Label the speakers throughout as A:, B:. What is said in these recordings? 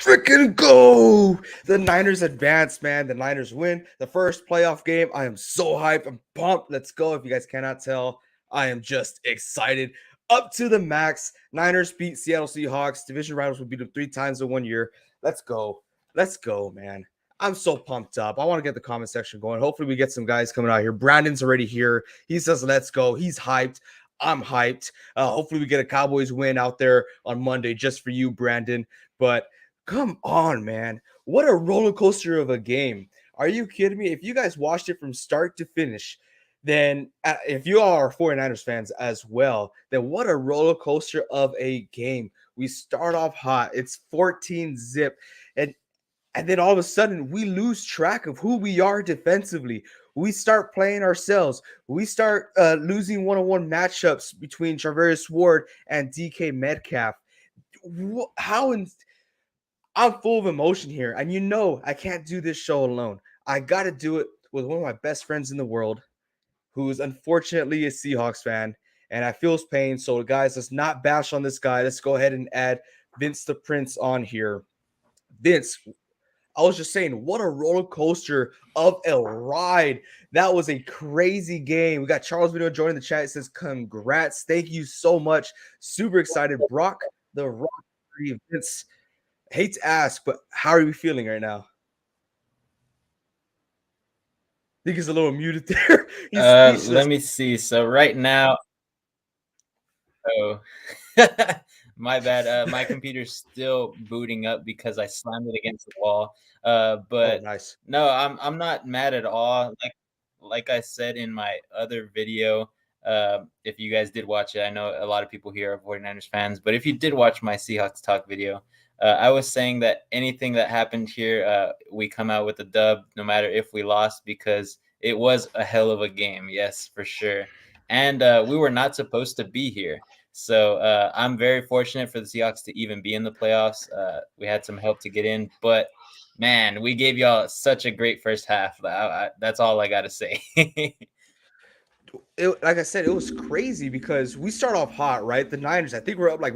A: freaking go. The Niners advance, man. The Niners win the first playoff game. I am so hyped. I'm pumped. Let's go. If you guys cannot tell, I am just excited up to the max. Niners beat Seattle Seahawks. Division rivals will beat them 3 times in 1 year. Let's go. Let's go, man. I'm so pumped up. I want to get the comment section going. Hopefully, we get some guys coming out here. Brandon's already here. He says, let's go. He's hyped. I'm hyped. Hopefully, we get a Cowboys win out there on Monday just for you, Brandon. But come on, man. What a roller coaster of a game. Are you kidding me? If you guys watched it from start to finish, then if you all are 49ers fans as well, then what a roller coaster of a game. We start off hot. It's 14 zip. And then all of a sudden, we lose track of who we are defensively. We start playing ourselves. We start losing one-on-one matchups between Travis Ward and DK Metcalf. I'm full of emotion here. And you know I can't do this show alone. I got to do it with one of my best friends in the world, who's unfortunately a Seahawks fan. And I feel his pain. So, guys, let's not bash on this guy. Let's go ahead and add Vince the Prince on here. Vince, I was just saying, what a roller coaster of a ride. That was a crazy game. We got Charles Video joining the chat. It says, congrats. Thank you so much. Super excited. Brock the Rock. Vince, hate to ask, but how are you feeling right now? I think he's a little muted there.
B: Let me see. So right now, my bad. My computer's still booting up because I slammed it against the wall. But
A: nice.
B: No, I'm not mad at all. Like I said in my other video, if you guys did watch it, I know a lot of people here are 49ers fans, but if you did watch my Seahawks Talk video, I was saying that anything that happened here, we come out with a dub, no matter if we lost, because it was a hell of a game. Yes, for sure. And we were not supposed to be here. So I'm very fortunate for the Seahawks to even be in the playoffs. We had some help to get in, but man, we gave y'all such a great first half. That's all I got to say.
A: Like I said, it was crazy because we start off hot, right? The Niners, I think we're up like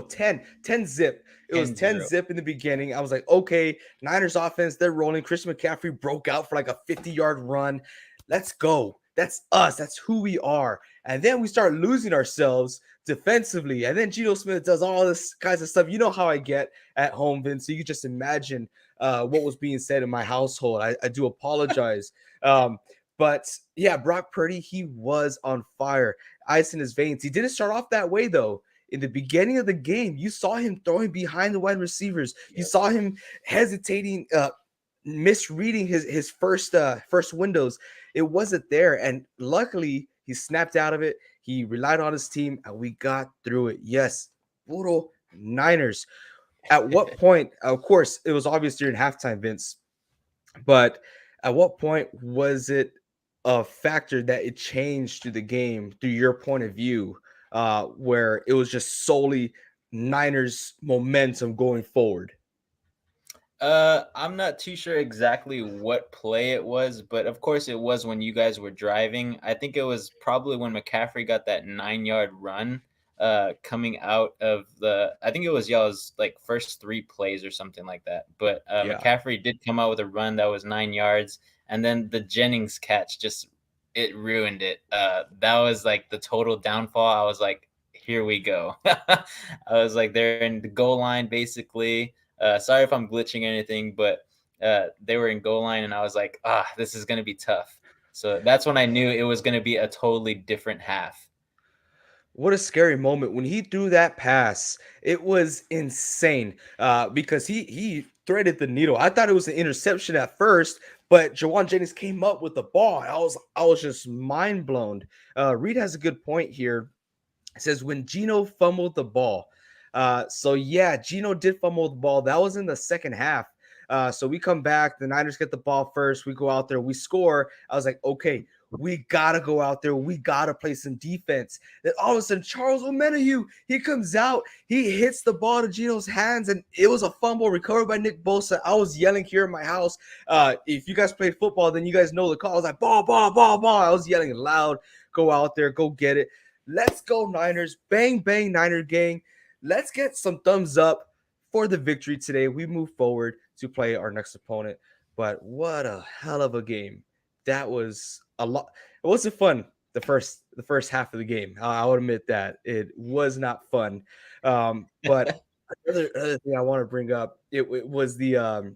A: 10 zip. It was 10 zip in the beginning. I was like, okay, Niners offense, they're rolling. Christian McCaffrey broke out for like a 50-yard run. Let's go. That's us. That's who we are. And then we start losing ourselves defensively. And then Geno Smith does all this kinds of stuff. You know how I get at home, Vince. So you can just imagine what was being said in my household. I do apologize. But yeah, Brock Purdy, he was on fire. Ice in his veins. He didn't start off that way, though. In the beginning of the game, you saw him throwing behind the wide receivers. Yep. You saw him hesitating, misreading his first windows. It wasn't there. And luckily, he snapped out of it. He relied on his team, and we got through it. Yes, brutal Niners. At what point, of course, it was obvious during halftime, Vince, but at what point was it a factor that it changed through the game, through your point of view, where it was just solely Niners momentum going forward?
B: I'm not too sure exactly what play it was, but of course it was when you guys were driving. I think it was probably when McCaffrey got that 9-yard run coming out of I think it was y'all's like first 3 plays or something like that. But McCaffrey did come out with a run that was 9 yards. And then the Jennings catch it ruined it. That was like the total downfall. I was like, here we go. I was like, they're in the goal line basically. Sorry if I'm glitching or anything, but they were in goal line, and I was like, this is going to be tough. So that's when I knew it was going to be a totally different half.
A: What a scary moment when he threw that pass. It was insane because he threaded the needle. I thought it was an interception at first, but Jawan Jennings came up with the ball. I was just mind blown. Reed has a good point here. It says when Geno fumbled the ball. So yeah, Geno did fumble the ball. That was in the second half. So we come back. The Niners get the ball first. We go out there. We score. I was like, okay, we got to go out there. We got to play some defense. Then all of a sudden, Charles Omenihu, he comes out. He hits the ball to Geno's hands, and it was a fumble recovered by Nick Bosa. I was yelling here in my house. If you guys played football, then you guys know the call. I was like, ball, ball, ball, ball. I was yelling loud. Go out there. Go get it. Let's go, Niners. Bang, bang, Niner gang. Let's get some thumbs up for the victory today. We move forward to play our next opponent. But what a hell of a game. That was a lot. It wasn't fun the first half of the game. I'll admit that. It was not fun. But another thing I want to bring up, it was the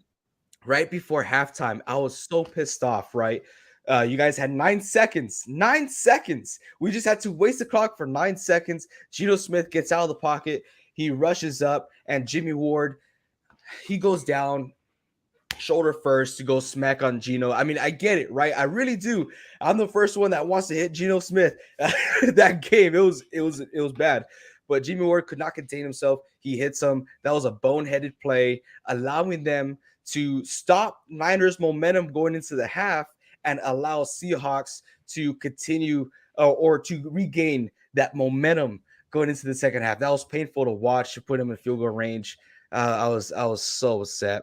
A: right before halftime. I was so pissed off, right? You guys had 9 seconds. 9 seconds. We just had to waste the clock for 9 seconds. Geno Smith gets out of the pocket. He rushes up, and Jimmy Ward, he goes down shoulder first to go smack on Geno. I mean, I get it, right? I really do. I'm the first one that wants to hit Geno Smith. That game, it was bad. But Jimmy Ward could not contain himself. He hits him. That was a boneheaded play, allowing them to stop Niners' momentum going into the half and allow Seahawks to continue or to regain that momentum going into the second half. That was painful to watch. To put him in field goal range. I was so upset.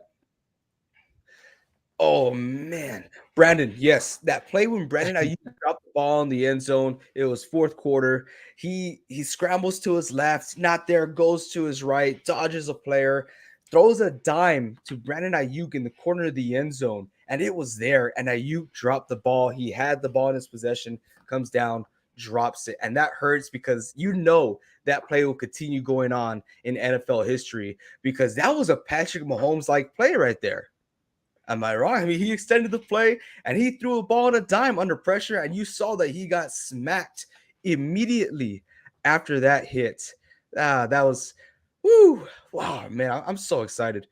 A: Oh man, Brandon, yes, that play when Brandon Ayuk dropped the ball in the end zone. It was fourth quarter. He scrambles to his left, not there, goes to his right, dodges a player, throws a dime to Brandon Ayuk in the corner of the end zone, and it was there. And Ayuk dropped the ball. He had the ball in his possession, comes down, drops it, and that hurts because that play will continue going on in NFL history because that was a Patrick Mahomes like play right there. Am I wrong? I mean, he extended the play and he threw a ball on a dime under pressure, and you saw that he got smacked immediately after that hit. That was, woo, wow, man, I'm so excited.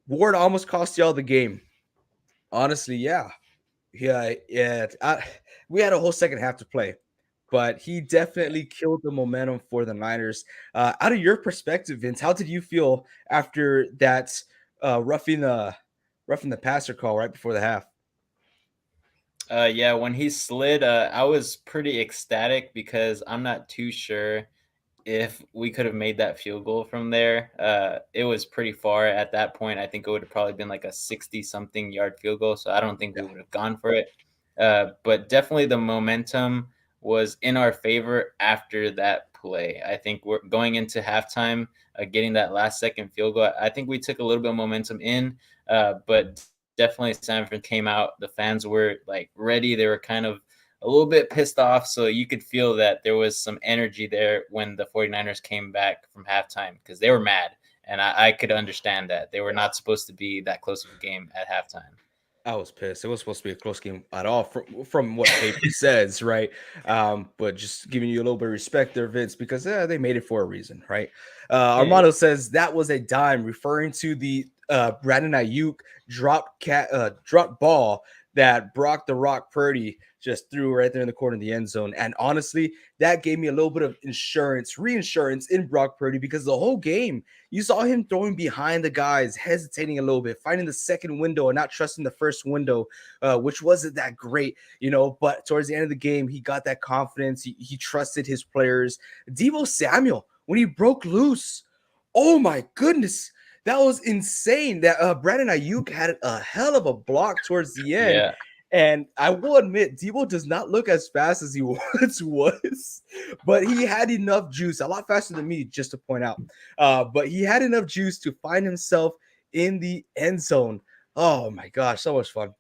A: Ward almost cost y'all the game. Honestly, yeah, yeah. We had a whole second half to play, but he definitely killed the momentum for the Niners. Out of your perspective, Vince, how did you feel after that roughing the passer call right before the half?
B: Yeah, when he slid, I was pretty ecstatic because I'm not too sure if we could have made that field goal from there. It was pretty far at that point. I think it would have probably been like a 60 something yard field goal. So I don't think we
A: Yeah,
B: would have gone for it. But definitely the momentum was in our favor after that play. I think we're going into halftime, getting that last second field goal. I think we took a little bit of momentum in, but definitely Sanford came out. The fans were like ready. They were kind of a little bit pissed off. So you could feel that there was some energy there when the 49ers came back from halftime because they were mad. And I could understand that. They were not supposed to be that close of a game at halftime.
A: I was pissed. It was supposed to be a close game at all from what paper says, right? But just giving you a little bit of respect there, Vince, because they made it for a reason, right?
B: Yeah,
A: Armando says that was a dime, referring to the Brandon Ayuk drop ball that Brock the Rock Purdy just threw right there in the corner of the end zone. And honestly, that gave me a little bit of reinsurance in Brock Purdy because the whole game you saw him throwing behind the guys, hesitating a little bit, finding the second window and not trusting the first window, which wasn't that great, But towards the end of the game, he got that confidence. He trusted his players. Debo Samuel, when he broke loose, oh my goodness, that was insane. That Brandon Ayuk had a hell of a block towards the end.
B: yeah.
A: And I will admit, Debo does not look as fast as he once was, but he had enough juice, a lot faster than me, just to point out. But he had enough juice to find himself in the end zone. Oh my gosh, so much fun.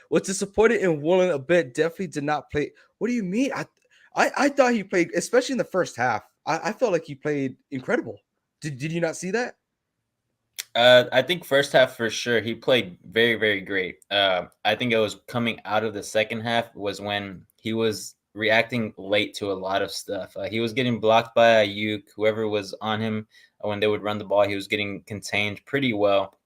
A: Was disappointed in Woolen a bit. Definitely did not play. What do you mean? I thought he played, especially in the first half. I felt like he played incredible. Did you not see that?
B: I think first half for sure he played very very great. I think it was coming out of the second half was when he was reacting late to a lot of stuff. He was getting blocked by Ayuk, whoever was on him when they would run the ball. He was getting contained pretty well,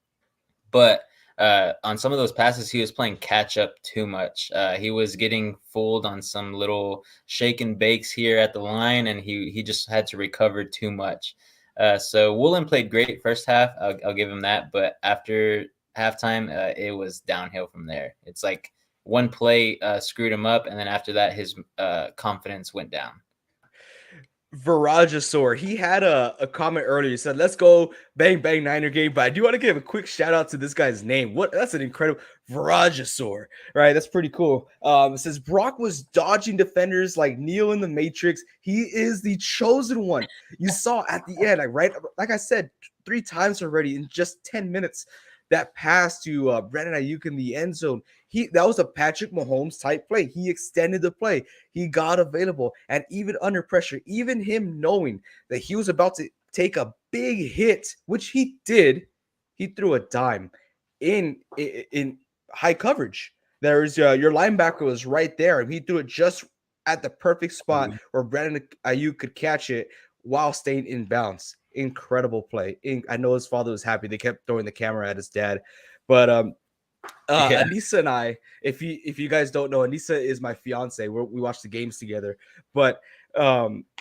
B: but on some of those passes, he was playing catch up too much. He was getting fooled on some little shake and bakes here at the line, and he just had to recover too much. So Woolen played great first half. I'll give him that. But after halftime, it was downhill from there. It's like one play screwed him up, and then after that, his confidence went down.
A: Virajasaur. He had a comment earlier. He said, "Let's go bang bang Niner game." But I do want to give a quick shout out to this guy's name. What? That's an incredible Virajasaur, right? That's pretty cool. It says Brock was dodging defenders like Neo in the Matrix. He is the chosen one. You saw at the end, like I said, 3 times already in just 10 minutes. That pass to Brandon Ayuk in the end zone. That was a Patrick Mahomes type play. He extended the play. He got available, and even under pressure, even him knowing that he was about to take a big hit, which he did, he threw a dime in high coverage. There's your linebacker was right there, and he threw it just at the perfect spot where Brandon Ayuk could catch it while staying in bounds. Incredible play. I know his father was happy. They kept throwing the camera at his dad, but
B: Yeah.
A: Anissa and I, if you guys don't know, Anissa is my fiance. We watch the games together. But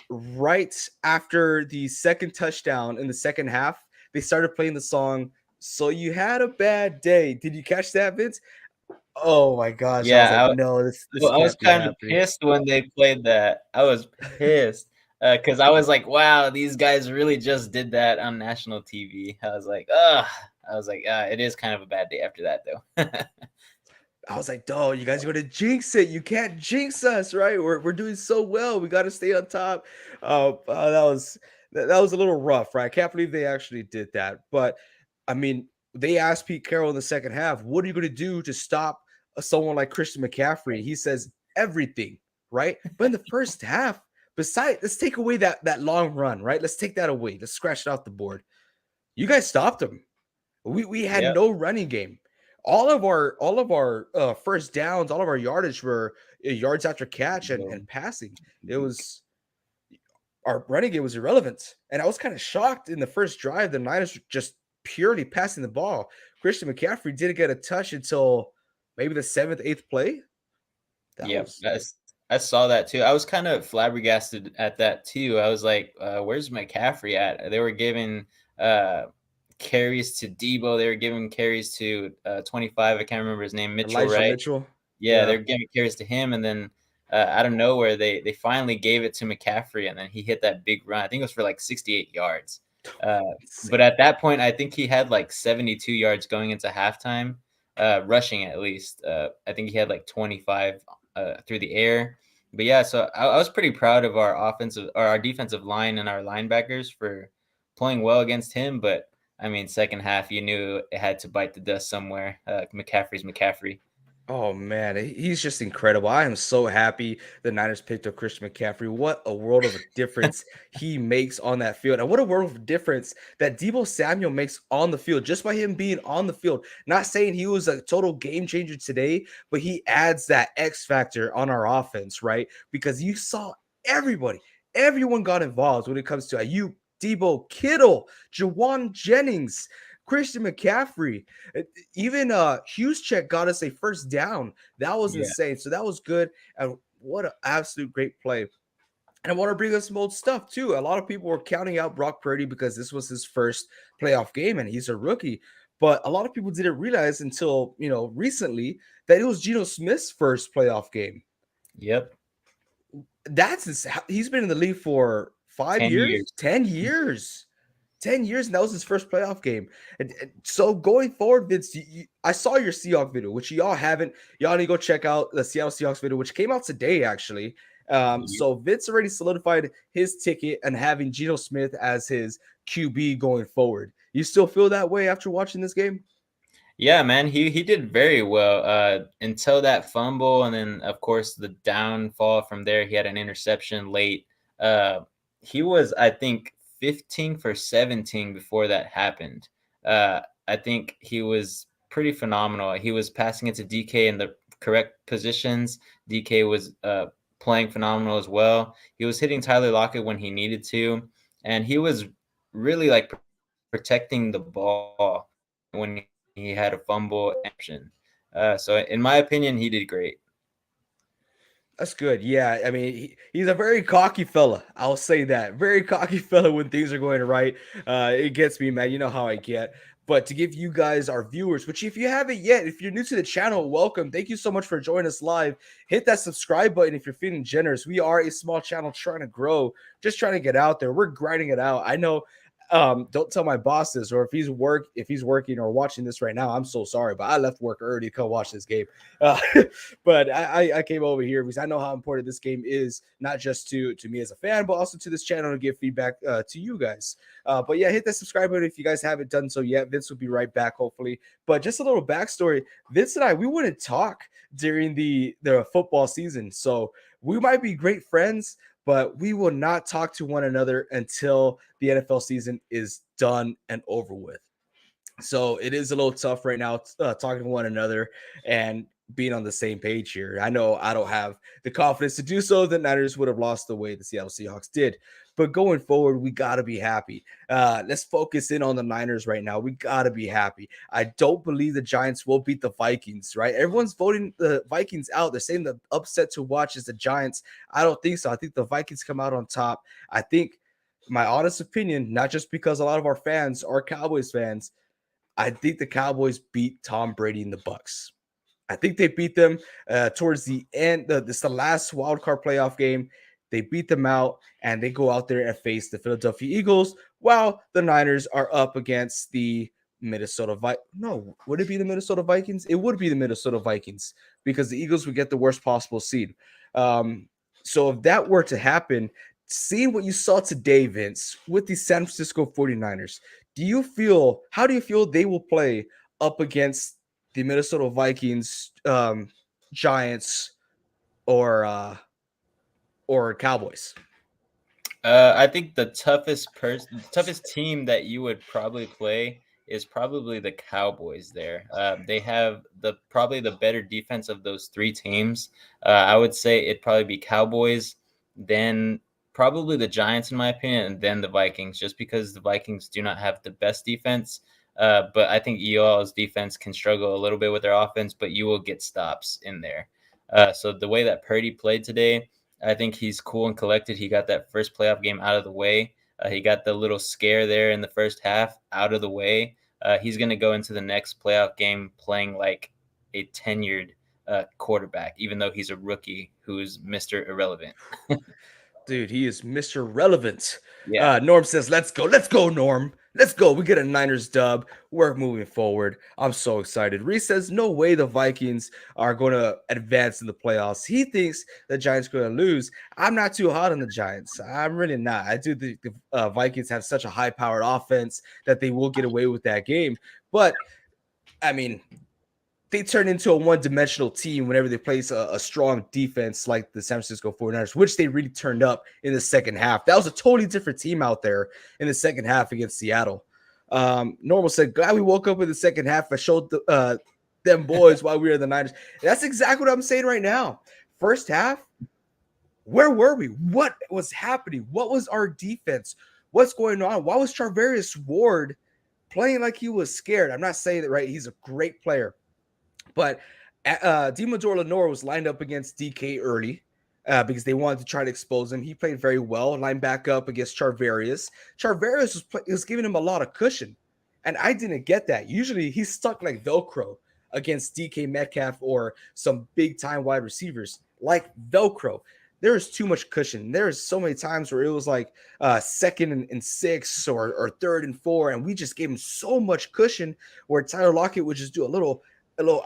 A: right after the second touchdown in the second half, they started playing the song "So You Had a Bad Day." Did you catch that, Vince? Oh my gosh! I was like,
B: Yeah,
A: no, this
B: I was
A: can't be
B: kind of
A: happening.
B: pissed when they played that. I was pissed because I was like, "Wow, these guys really just did that on national TV." I was like, "Ugh." I was like, "It is kind of a bad day after that, though."
A: I was like, "Dog, you guys are gonna jinx it. You can't jinx us, right? We're doing so well. We got to stay on top." That was a little rough, right? I can't believe they actually did that. But I mean, they asked Pete Carroll in the second half, "What are you gonna do to stop someone like Christian McCaffrey?" He says, "Everything," right? But in the first half, let's take away that long run, right? Let's take that away. Let's scratch it off the board. You guys stopped him. We had
B: Yep.
A: no running game. All of our first downs, all of our yardage were yards after catch and passing. It was our running game was irrelevant, and I was kind of shocked in the first drive. The Niners were just purely passing the ball. Christian McCaffrey didn't get a touch until maybe the seventh, eighth play. That
B: Yep,
A: was
B: I saw that too. I was kind of flabbergasted at that too. I was like, "Where's McCaffrey at?" They were giving uh, carries to Debo. They were giving carries to 25. I can't remember his name, Mitchell,
A: Elijah
B: right?
A: Mitchell.
B: Yeah,
A: Yeah,
B: they're giving carries to him, and then out of nowhere, they finally gave it to McCaffrey, and then he hit that big run. I think it was for like 68 yards. Uh, but
A: insane.
B: at that point, I think he had like 72 yards going into halftime, rushing at least. I think he had like 25 through the air. But yeah, so I was pretty proud of our offensive or our defensive line and our linebackers for playing well against him. But I mean, second half, you knew it had to bite the dust somewhere. McCaffrey's McCaffrey.
A: Oh man, he's just incredible. I am so happy the Niners picked up Christian McCaffrey. What a world of a difference he makes on that field. And what a world of difference that Debo Samuel makes on the field just by him being on the field. Not saying he was a total game changer today, but he adds that X factor on our offense, right? Because you saw everyone got involved when it comes to Ayuk, Debo, Kittle, Jawan Jennings, Christian McCaffrey. Even Hughes check got us a first down. That was
B: Yeah.
A: insane. So that was good. And what an absolute great play. And I want to bring us some old stuff too. A lot of people were counting out Brock Purdy because this was his first playoff game and he's a rookie. But a lot of people didn't realize until recently that it was Geno Smith's first playoff game.
B: Yep.
A: He's been in the league for 5 years,
B: years.
A: 10 years. 10 years, and that was his first playoff game. And so going forward, Vince, I saw your Seahawks video, which y'all haven't. Y'all need to go check out the Seattle Seahawks video, which came out today, actually.
B: Yep.
A: So Vince already solidified his ticket and having Geno Smith as his QB going forward. You still feel that way after watching this game?
B: Yeah, man, he did very well until that fumble, and then of course the downfall from there. He had an interception late. Uh, he was, I think, 15 for 17 before that happened. I think he was pretty phenomenal. He was passing it to DK in the correct positions. DK was playing phenomenal as well. He was hitting Tyler Lockett when he needed to, and he was really like protecting the ball when he had a fumble action. So in my opinion, he did great.
A: That's good. Yeah, I mean, he's a very cocky fella. I'll say that. Very cocky fella when things are going right. It gets me, man. You know how I get. But to give you guys, our viewers, which if you haven't yet, if you're new to the channel, welcome. Thank you so much for joining us live. Hit that subscribe button if you're feeling generous. We are a small channel trying to grow, just trying to get out there. We're grinding it out. I know. Don't tell my boss this, or if he's working or watching this right now, I'm so sorry, but I left work early to come watch this game. Uh, but I came over here because I know how important this game is, not just to me as a fan, but also to this channel to give feedback to you guys. But yeah, hit that subscribe button if you guys haven't done so yet. Vince will be right back, hopefully. But just a little backstory: Vince and I, we wouldn't talk during the football season, so we might be great friends, but we will not talk to one another until the NFL season is done and over with. So it is a little tough right now talking to one another and being on the same page here. I know I don't have the confidence to do so. The Niners would have lost the way the Seattle Seahawks did. But going forward, we got to be happy. Let's focus in on the Niners right now. We got to be happy. I don't believe the Giants will beat the Vikings, right? Everyone's voting the Vikings out. They're saying the upset to watch is the Giants. I don't think so. I think the Vikings come out on top. I think, my honest opinion, not just because a lot of our fans are Cowboys fans, I think the Cowboys beat Tom Brady and the Bucks. I think they beat them towards the end. This is the last wild card playoff game. They beat them out, and they go out there and face the Philadelphia Eagles, while the Niners are up against the Minnesota Vikings. No, would it be the Minnesota Vikings? It would be the Minnesota Vikings because the Eagles would get the worst possible seed. So if that were to happen, seeing what you saw today, Vince, with the San Francisco 49ers, how do you feel they will play up against the Minnesota Vikings, Giants, or Cowboys?
B: I think the toughest team that you would probably play is probably the Cowboys. There, they have probably the better defense of those three teams. I would say it'd probably be Cowboys, then probably the Giants, in my opinion, and then the Vikings, just because the Vikings do not have the best defense. But I think EOL's defense can struggle a little bit with their offense, but you will get stops in there. So the way that Purdy played today, I think he's cool and collected. He got that first playoff game out of the way. He got the little scare there in the first half out of the way. He's going to go into the next playoff game playing like a tenured quarterback, even though he's a rookie who's Mr. Irrelevant.
A: Dude, he is Mr. Relevant.
B: Yeah.
A: Norm says, let's go. Let's go, Norm. Let's go. We get a Niners dub. We're moving forward. I'm so excited. Reese says, no way the Vikings are going to advance in the playoffs. He thinks the Giants are going to lose. I'm not too hot on the Giants. I'm really not. I do think the Vikings have such a high-powered offense that they will get away with that game. But, I mean, they turn into a one-dimensional team whenever they place a strong defense like the San Francisco 49ers, which they really turned up in the second half. That was a totally different team out there in the second half against Seattle. Normal said, glad we woke up in the second half. I showed them boys why we were the Niners. That's exactly what I'm saying right now. First half, where were we? What was happening? What was our defense? What's going on? Why was Charvarius Ward playing like he was scared? I'm not saying that, right? He's a great player. But Deommodore Lenoir was lined up against DK early because they wanted to try to expose him. He played very well, lined back up against Charvarius. Charvarius was giving him a lot of cushion, and I didn't get that. Usually he's stuck like Velcro against DK Metcalf or some big-time wide receivers, like Velcro. There is too much cushion. There's so many times where it was like second and 6 or third and 4, and we just gave him so much cushion where Tyler Lockett would just do a little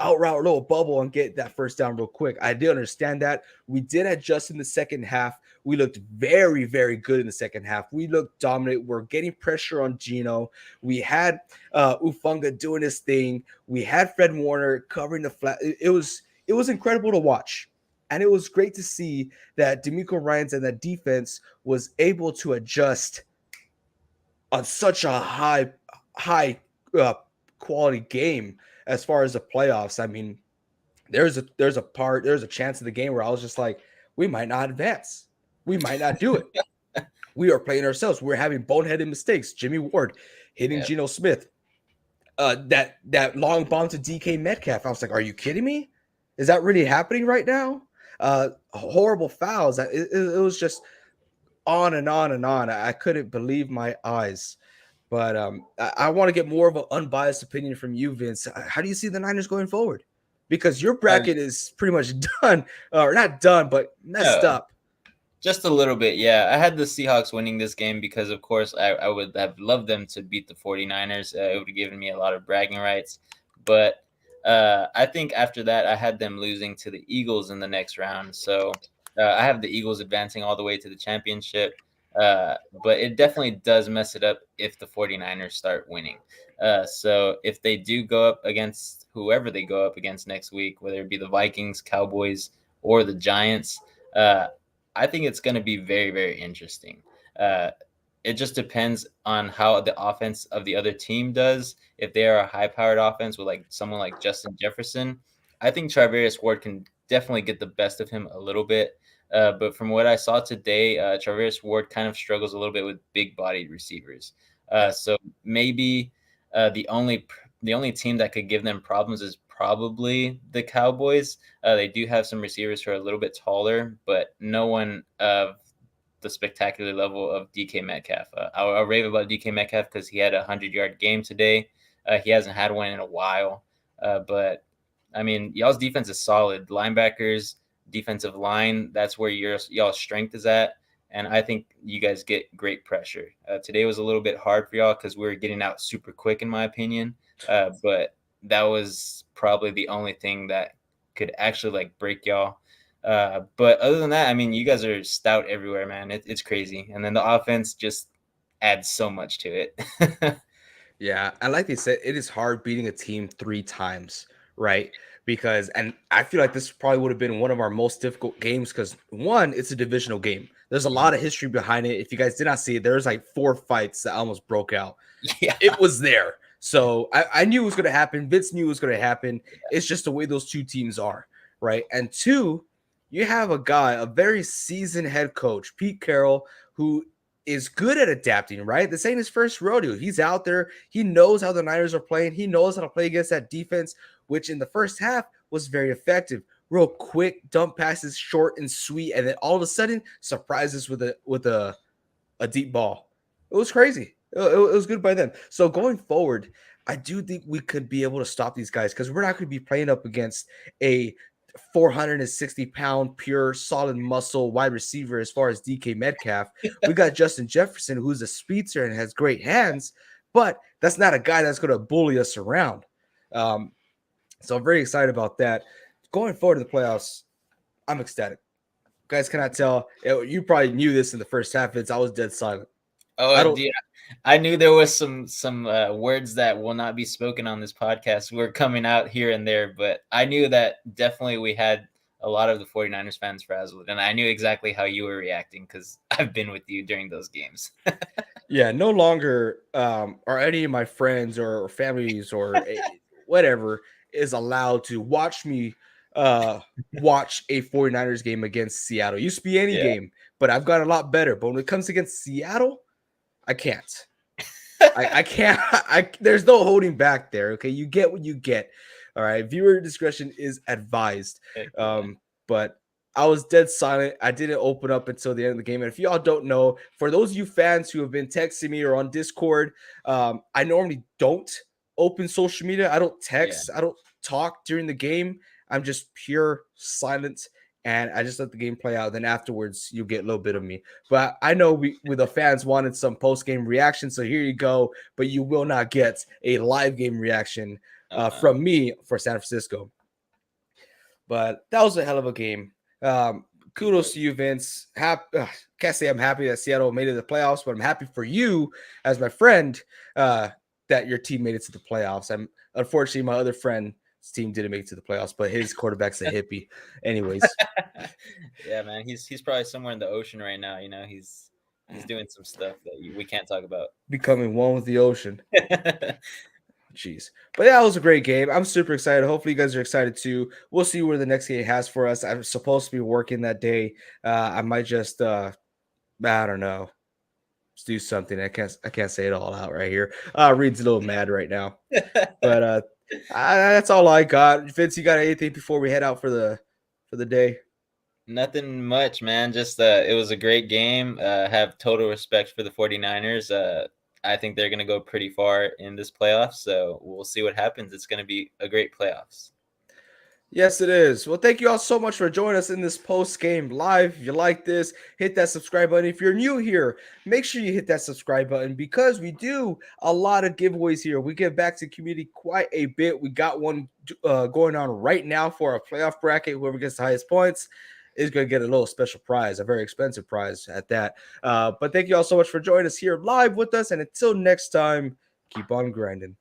A: out route, a little bubble, and get that first down real quick. I did understand that. We did adjust in the second half. We looked very, very good in the second half. We looked dominant. We're getting pressure on Geno. We had Ufunga doing his thing. We had Fred Warner covering the flat. It was incredible to watch. And it was great to see that DeMeco Ryans and that defense was able to adjust on such a high quality game as far as the playoffs. I mean, there's a chance of the game where I was just like, we might not advance. We might not do it. We are playing ourselves. We're having boneheaded mistakes. Jimmy Ward hitting Geno Smith. That long bomb to DK Metcalf. I was like, are you kidding me? Is that really happening right now? Horrible fouls. It was just on and on and on. I couldn't believe my eyes. But I want to get more of an unbiased opinion from you, Vince. How do you see the Niners going forward? Because your bracket is pretty much done, or not done, but messed
B: No,
A: up.
B: just a little bit, yeah. I had the Seahawks winning this game because, of course, I would have loved them to beat the 49ers. It would have given me a lot of bragging rights. But I think after that, I had them losing to the Eagles in the next round. So I have the Eagles advancing all the way to the championship. But it definitely does mess it up if the 49ers start winning. So if they do go up against whoever they go up against next week, whether it be the Vikings, Cowboys, or the Giants, I think it's going to be very, very interesting. Uh, it just depends on how the offense of the other team does. If they are a high-powered offense with like someone like Justin Jefferson, I think Charvarius Ward can definitely get the best of him a little bit. But from what I saw today, Charvarius Ward kind of struggles a little bit with big-bodied receivers. So maybe the only team that could give them problems is probably the Cowboys. They do have some receivers who are a little bit taller, but no one of the spectacular level of DK Metcalf. I'll rave about DK Metcalf because he had a 100-yard game today. He hasn't had one in a while. But, I mean, y'all's defense is solid. Linebackers, defensive line, that's where y'all's strength is at. And I think you guys get great pressure. Today was a little bit hard for y'all because we were getting out super quick, in my opinion. But that was probably the only thing that could actually like break y'all. But other than that, I mean, you guys are stout everywhere, man. It's crazy. And then the offense just adds so much to it.
A: Yeah, and like they said, it is hard beating a team 3 times, right? Because, and I feel like this probably would have been one of our most difficult games because one, it's a divisional game. There's a lot of history behind it. If you guys did not see it, there's like 4 fights that almost broke out.
B: Yeah.
A: It was there. So I knew it was going to happen. Vince knew it was going to happen. It's just the way those two teams are, right? And two, you have a guy, a very seasoned head coach, Pete Carroll, who is good at adapting, right? This ain't his first rodeo. He's out there. He knows how the Niners are playing. He knows how to play against that defense, which in the first half was very effective. Real quick dump passes, short and sweet, and then all of a sudden surprises with a deep ball. It was crazy. It was good by them. So going forward, I do think we could be able to stop these guys because we're not going to be playing up against a 460-pound, pure, solid muscle wide receiver as far as DK Metcalf. We got Justin Jefferson, who's a speedster and has great hands, but that's not a guy that's going to bully us around. So I'm very excited about that. Going forward to the playoffs, I'm ecstatic. You guys cannot tell. You probably knew this in the first half. I was dead silent.
B: Oh, yeah. I knew there was some words that will not be spoken on this podcast were coming out here and there, but I knew that definitely we had a lot of the 49ers fans frazzled, and I knew exactly how you were reacting because I've been with you during those games.
A: Yeah, no longer are any of my friends or families or whatever is allowed to watch me watch a 49ers game against Seattle. Used to be any game, but I've gotten a lot better. But when it comes against Seattle, I can't. I can't. There's no holding back there. Okay, you get what you get. All right, viewer discretion is advised. But I was dead silent. I didn't open up until the end of the game. And if y'all don't know, for those of you fans who have been texting me or on Discord, I normally don't open social media. I don't text. I don't talk during the game. I'm just pure silence. And I just let the game play out. Then afterwards, you'll get a little bit of me. But I know the fans wanted some post-game reaction. So here you go. But you will not get a live game reaction from me for San Francisco. But that was a hell of a game. Kudos to you, Vince. Can't say I'm happy that Seattle made it to the playoffs, but I'm happy for you as my friend that your team made it to the playoffs. Unfortunately, my other friend's team didn't make it to the playoffs, but his quarterback's a hippie. Anyways.
B: Yeah, man. He's probably somewhere in the ocean right now. You know, he's doing some stuff that we can't talk about.
A: Becoming one with the ocean. Jeez. But yeah, it was a great game. I'm super excited. Hopefully you guys are excited too. We'll see where the next game has for us. I'm supposed to be working that day. I might just I don't know. Just do something. I can't say it all out right here. Reed's a little mad right now. But that's all I got. Vince, you got anything before we head out for the day?
B: Nothing much, man. Just it was a great game. Have total respect for the 49ers. I think they're going to go pretty far in this playoff. So we'll see what happens. It's going to be a great playoffs.
A: Yes, it is. Well, thank you all so much for joining us in this post-game live. If you like this, hit that subscribe button. If you're new here, make sure you hit that subscribe button because we do a lot of giveaways here. We give back to the community quite a bit. We got one going on right now for a playoff bracket. Whoever gets the highest points is going to get a little special prize, a very expensive prize at that. But thank you all so much for joining us here live with us. And until next time, keep on grinding.